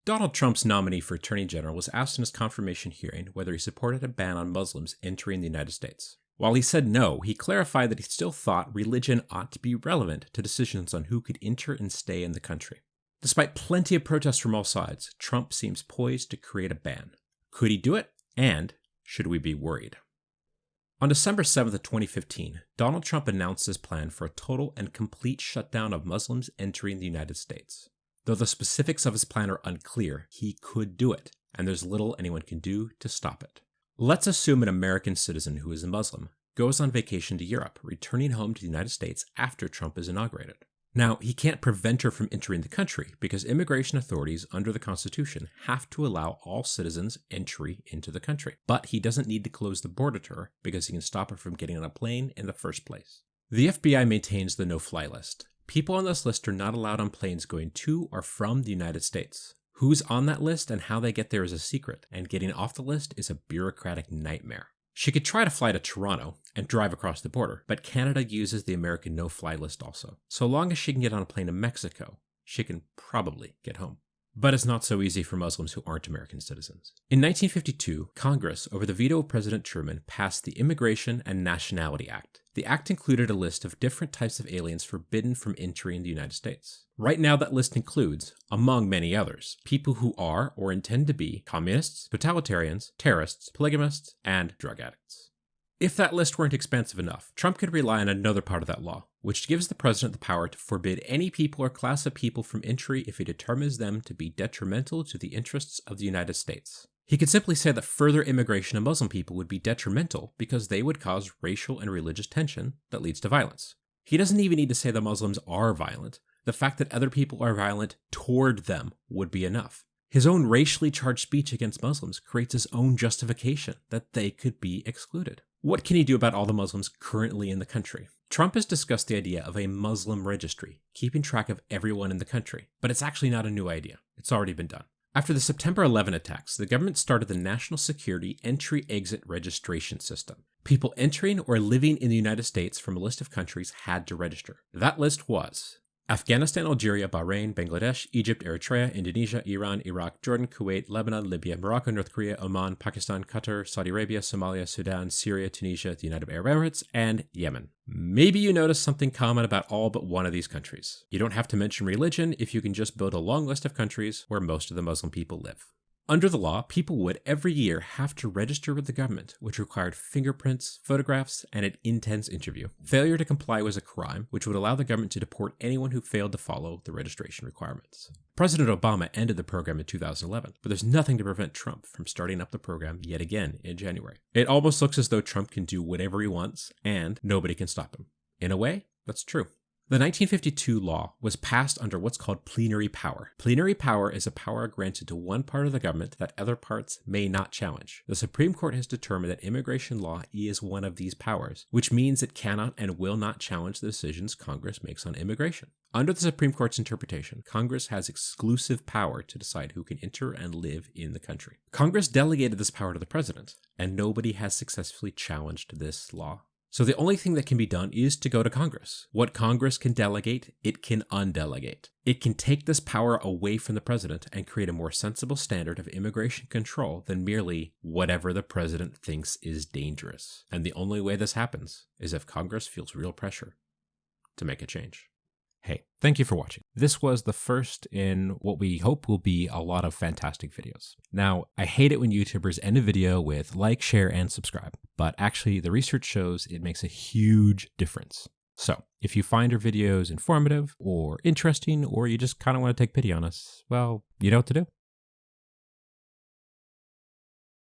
Donald Trump's nominee for Attorney General was asked in his confirmation hearing whether he supported a ban on Muslims entering the United States. While he said no, he clarified that he still thought religion ought to be relevant to decisions on who could enter and stay in the country. Despite plenty of protests from all sides, Trump seems poised to create a ban. Could he do it? And should we be worried? On December 7th of 2015, Donald Trump announced his plan for a total and complete shutdown of Muslims entering the United States. Though the specifics of his plan are unclear, he could do it, and there's little anyone can do to stop it. Let's assume an American citizen who is a Muslim goes on vacation to Europe, returning home to the United States after Trump is inaugurated. Now, he can't prevent her from entering the country because immigration authorities under the Constitution have to allow all citizens entry into the country. But he doesn't need to close the border to her because he can stop her from getting on a plane in the first place. The FBI maintains the no-fly list. People on this list are not allowed on planes going to or from the United States. Who's on that list and how they get there is a secret, and getting off the list is a bureaucratic nightmare. She could try to fly to Toronto and drive across the border, but Canada uses the American no-fly list also. So long as she can get on a plane to Mexico, she can probably get home. But it's not so easy for Muslims who aren't American citizens. In 1952, Congress, over the veto of President Truman, passed the Immigration and Nationality Act. The act included a list of different types of aliens forbidden from entering the United States. Right now, that list includes, among many others, people who are or intend to be communists, totalitarians, terrorists, polygamists, and drug addicts. If that list weren't expansive enough, Trump could rely on another part of that law, which gives the president the power to forbid any people or class of people from entry if he determines them to be detrimental to the interests of the United States. He could simply say that further immigration of Muslim people would be detrimental because they would cause racial and religious tension that leads to violence. He doesn't even need to say that Muslims are violent. The fact that other people are violent toward them would be enough. His own racially charged speech against Muslims creates his own justification that they could be excluded. What can he do about all the Muslims currently in the country? Trump has discussed the idea of a Muslim registry, keeping track of everyone in the country, but it's actually not a new idea. It's already been done. After the September 11 attacks, the government started the National Security Entry-Exit Registration System. People entering or living in the United States from a list of countries had to register. That list was Afghanistan, Algeria, Bahrain, Bangladesh, Egypt, Eritrea, Indonesia, Iran, Iraq, Jordan, Kuwait, Lebanon, Libya, Morocco, North Korea, Oman, Pakistan, Qatar, Saudi Arabia, Somalia, Sudan, Syria, Tunisia, the United Arab Emirates, and Yemen. Maybe you notice something common about all but one of these countries. You don't have to mention religion if you can just build a long list of countries where most of the Muslim people live. Under the law, people would every year have to register with the government, which required fingerprints, photographs, and an intense interview. Failure to comply was a crime, which would allow the government to deport anyone who failed to follow the registration requirements. President Obama ended the program in 2011, but there's nothing to prevent Trump from starting up the program yet again in January. It almost looks as though Trump can do whatever he wants, and nobody can stop him. In a way, that's true. The 1952 law was passed under what's called plenary power. Plenary power is a power granted to one part of the government that other parts may not challenge. The Supreme Court has determined that immigration law is one of these powers, which means it cannot and will not challenge the decisions Congress makes on immigration. Under the Supreme Court's interpretation, Congress has exclusive power to decide who can enter and live in the country. Congress delegated this power to the president, and nobody has successfully challenged this law. So the only thing that can be done is to go to Congress. What Congress can delegate, it can undelegate. It can take this power away from the president and create a more sensible standard of immigration control than merely whatever the president thinks is dangerous. And the only way this happens is if Congress feels real pressure to make a change. Hey, thank you for watching. This was the first in what we hope will be a lot of fantastic videos. Now, I hate it when YouTubers end a video with like, share, and subscribe, but actually the research shows it makes a huge difference. So if you find our videos informative or interesting, or you just kind of want to take pity on us, well, you know what to do.